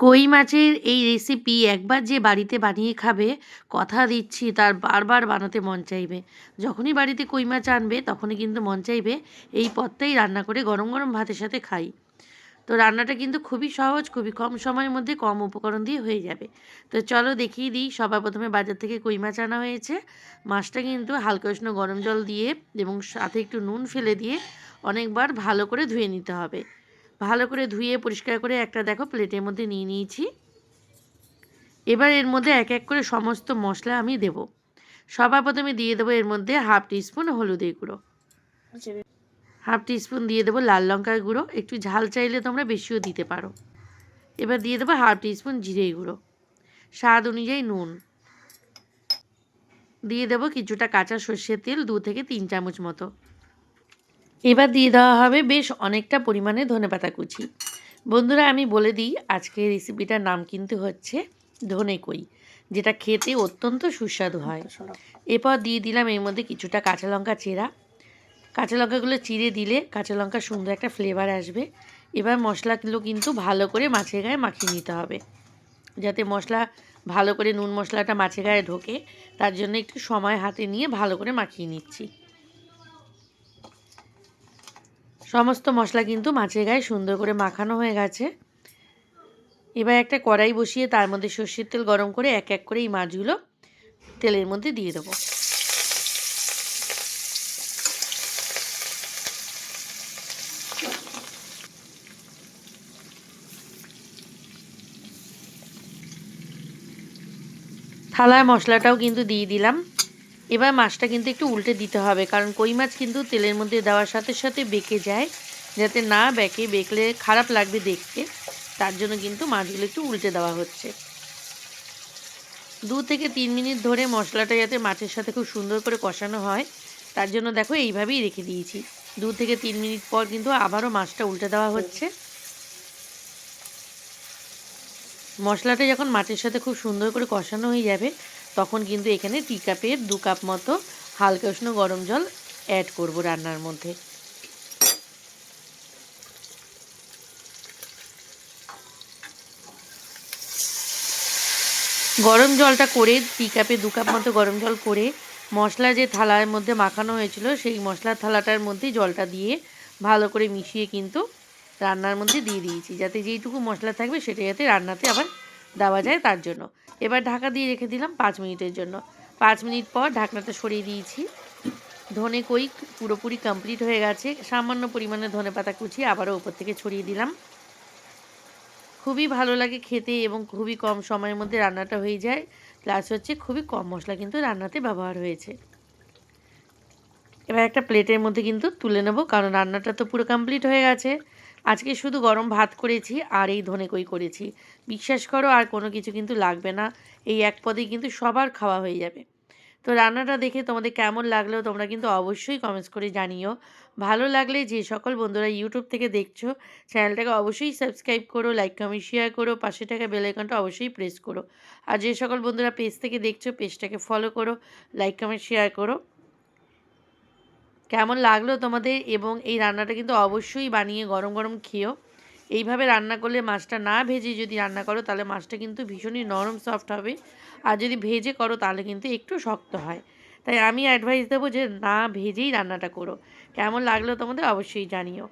কই মাছের এই রেসিপি একবার যে বাড়িতে বানিয়ে খাবে, কথা দিচ্ছি তার বারবার বানাতে মন চাইবে। যখনই বাড়িতে কই মাছ আনবে তখনই কিন্তু মন চাইবে এই পদটাই রান্না করে গরম গরম ভাতের সাথে খাই। তো রান্নাটা কিন্তু খুবই সহজ, খুবই কম সময়ের মধ্যে কম উপকরণ দিয়ে হয়ে যাবে। তো চলো দেখিয়ে দিই। সবার প্রথমে বাজার থেকে কই মাছ আনা হয়েছে। মাছটা কিন্তু হালকা উষ্ণ গরম জল দিয়ে এবং সাথে একটু নুন ফেলে দিয়ে অনেকবার ভালো করে ধুয়ে নিতে হবে। ভালো করে ধুয়ে পরিষ্কার করে একটা দেখো প্লেটের মধ্যে নিয়ে নিয়েছি। এবার এর মধ্যে এক এক করে সমস্ত মশলা আমি দেব। সবার প্রথমে দিয়ে দেবো এর মধ্যে হাফ টিস্পুন হলুদের গুঁড়ো, হাফ টিস্পুন দিয়ে দেবো লাল লঙ্কার গুঁড়ো, একটু ঝাল চাইলে তোমরা বেশিও দিতে পারো। এবার দিয়ে দেবো হাফ টিস্পুন জিরে গুঁড়ো, স্বাদ অনুযায়ী নুন, দিয়ে দেবো কিছুটা কাঁচা সর্ষের তেল 2 থেকে 3 চামচ মতো। এবার দিয়ে দেওয়া হবে বেশ অনেকটা পরিমাণে ধনেপাতা কুচি। বন্ধুরা আমি বলে দিই, আজকের রেসিপিটার নাম কিন্তু হচ্ছে ধনে কই, যেটা খেতে অত্যন্ত সুস্বাদু হয়। এরপর দিয়ে দিলাম এর মধ্যে কিছুটা কাঁচা লঙ্কা চেরা। কাঁচা লঙ্কাগুলো চিড়ে দিলে কাঁচা লঙ্কার সুন্দর একটা ফ্লেভার আসবে। এবার মশলাগুলো কিন্তু ভালো করে মাছের গায়ে মাখিয়ে নিতে হবে, যাতে মশলা ভালো করে নুন মশলাটা মাছের গায়ে ঢোকে। তার জন্য একটু সময় হাতে নিয়ে ভালো করে মাখিয়ে নিচ্ছি। সমস্ত মশলা কিন্তু মাছের গায়ে সুন্দর করে মাখানো হয়ে গেছে। এবার একটা কড়াই বসিয়ে তার মধ্যে সর্ষের তেল গরম করে এক এক করে এই মাছগুলো তেলের মধ্যে দিয়ে দেবো। থালায় মশলাটাও কিন্তু দিয়ে দিলাম। এবার মাছটা কিন্তু একটু উল্টে দিতে হবে, কারণ কই মাছ কিন্তু তেলের মধ্যে দেওয়ার সাথে সাথে বেঁকে যায়। যাতে না বেঁকলে খারাপ লাগবে দেখতে, তার জন্য কিন্তু মাছগুলো একটু উল্টে দেওয়া হচ্ছে। 2 থেকে 3 মিনিট ধরে মশলাটা যাতে মাছের সাথে খুব সুন্দর করে কষানো হয়, তার জন্য দেখো এইভাবেই রেখে দিয়েছি। 2 থেকে 3 মিনিট পর কিন্তু আবারও মাছটা উল্টে দেওয়া হচ্ছে। মশলাটা যখন মাছের সাথে খুব সুন্দর করে কষানো হয়ে যাবে, তখন কিন্তু এখানে টি কাপের 2 কাপ মতো হালকা উষ্ণ গরম জল অ্যাড করব রান্নার মধ্যে। গরম জলটা করে টি কাপে 2 কাপ মতো গরম জল করে মশলা যে থালার মধ্যে মাখানো হয়েছিল সেই মশলার থালাটার মধ্যে জলটা দিয়ে ভালো করে মিশিয়ে কিন্তু রান্নার মধ্যে দিয়ে দিয়েছি, যাতে যেইটুকু মশলা থাকবে সেটা যাতে রান্নাতে আবার দেওয়া যায় তার জন্য। এবার ঢাকা দিয়ে রেখে দিলাম 5 মিনিটের জন্য। 5 মিনিট পর ঢাকনাটা সরিয়ে দিয়েছি। ধনে কই পুরোপুরি কমপ্লিট হয়ে গেছে। সামান্য পরিমাণে ধনেপাতা কুচি আবারও উপর থেকে ছড়িয়ে দিলাম। খুবই ভালো লাগে খেতে এবং খুবই কম সময়ের মধ্যে রান্নাটা হয়ে যায়। প্লাস হচ্ছে খুবই কম মশলা কিন্তু রান্নাতে ব্যবহার হয়েছে। এবার একটা প্লেটের মধ্যে কিন্তু তুলে নেব, কারণ রান্নাটা তো পুরো কমপ্লিট হয়ে গেছে। আজকে শুধু গরম ভাত করেছি আর এই ধনে কই করেছি। বিশ্বাস করো আর কোনো কিছু কিন্তু লাগবে না। এই এক পদেই কিন্তু সবার খাওয়া হয়ে যাবে। তো রান্নাটা দেখে তোমাদের কেমন লাগলো তোমরা কিন্তু অবশ্যই কমেন্টস করে জানিও। ভালো লাগলে যে সকল বন্ধুরা ইউটিউব থেকে দেখছো, চ্যানেলটাকে অবশ্যই সাবস্ক্রাইব করো, লাইক কমেন্ট শেয়ার করো, পাশে থাকা বেল আইকনটা অবশ্যই প্রেস করো। আর যে সকল বন্ধুরা পেজ থেকে দেখছো, পেজটাকে ফলো করো, লাইক কমেন্ট শেয়ার করো। কেমন লাগলো তোমাদের, এবং এই রান্নাটা কিন্তু অবশ্যই বানিয়ে গরম গরম খেও। এইভাবে রান্না করলে মাছটা না ভেজে যদি রান্না করো তাহলে মাছটা কিন্তু ভীষণই নরম সফট হবে, আর যদি ভেজে করো তাহলে কিন্তু একটু শক্ত হয়। তাই আমি অ্যাডভাইস দেবো যে না ভেজেই রান্নাটা করো। কেমন লাগলো তোমাদের অবশ্যই জানিও।